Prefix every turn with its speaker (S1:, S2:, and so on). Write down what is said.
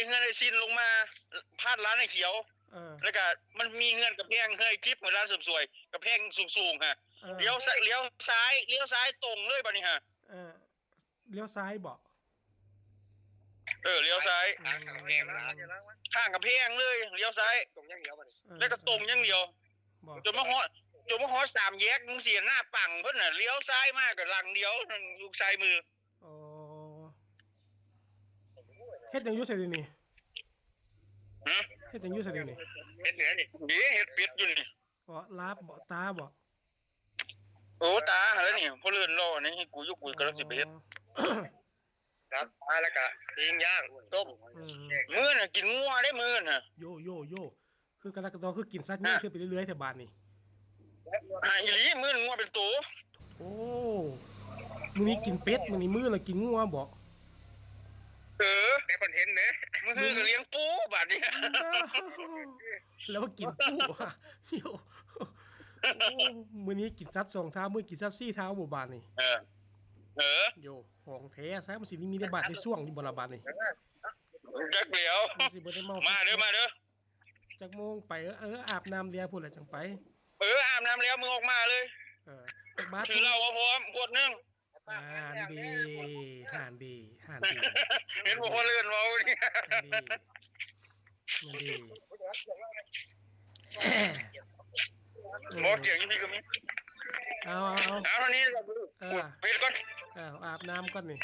S1: เฮือนไอ้ซินลงมาพาดร้านไอ้เขียวแล้วก็มันมีเฮือนกับแพงเฮ้ยจิ๊บเหมือนร้านเสริมสวยกับแพงสูงๆฮะเลี้ยวซ้ายเลี้ยวซ้ายตรงเลยบัดนี้ฮะ
S2: เลี้ยวซ้ายบอก
S1: เลี้ยวซ้าย
S3: ข้างกับแพง
S1: ข้างกับแพงเลยเลี้ยวซ้าย
S3: ตรงอย่างเดียวบัดนี้
S1: แล้วก็ตรงอย่างเดียวจนมาฮอด3แยกมึงเสียหน้าปังเพิ่นน่ะเลี้ยวซ้ายมากกับหลังเดียวลูกซ้ายมือ
S2: อ๋อเฮ็ดจังอยู่ไสดินี่เฮ็ดจังอยู่ไสดินี่
S3: เฮ็ดเหนือนี่
S1: เฮ็ดเป็ดอยู่นี่
S2: บ่ลาบบ่ตาบ่
S1: โอ้ตาแล้วนี่พอเลื่อนรอนี่ให้กูอยู่กูกำลังสิไปเฮ็ด
S3: ครับแล้วก็ปิ้งย่างต้ม
S1: มื้อน่ะกินงัวได้มื้อน่ะ
S2: โยคือกระดอคือกินสัตว์นี่ขึ้นไปเรื่อยๆแถวบ้านนี่
S1: อีหลีมื้องัวเป็นโต
S2: โอ้มื้อนี้กินเป็ดมื้อนี้มื้อละกินงัวบ่
S1: ได้คอนเทนต์เด้มื้อก็เลี้ยงปูบัดนี้
S2: แล้วกินปูโยมื้อนี้กินสัตว์2เท้ามื้อกินสัตว์4เท้าบ่บาดนี่โยของแท้ซะมันสิมีในบาดในช่วงอยู่บ่ละบาดนี่
S1: จักเดียวมาเด้อ
S2: จักโมงไปอาบน้ำเลียพุ่นแหละจังไป
S1: อาบน้ำแล้วมึงออกมาเลย
S2: มา
S1: ถือเหล้าพร้อมขวดนึง
S2: ห่านดี
S1: เห็นบ่พอเลื่อนเว้านี่
S2: ดี
S1: บ่เสียงอยู่นี่ก็มี
S2: เอา
S1: เท่านี้เป็ดก่อน
S2: อาบน้ำก่อนนี่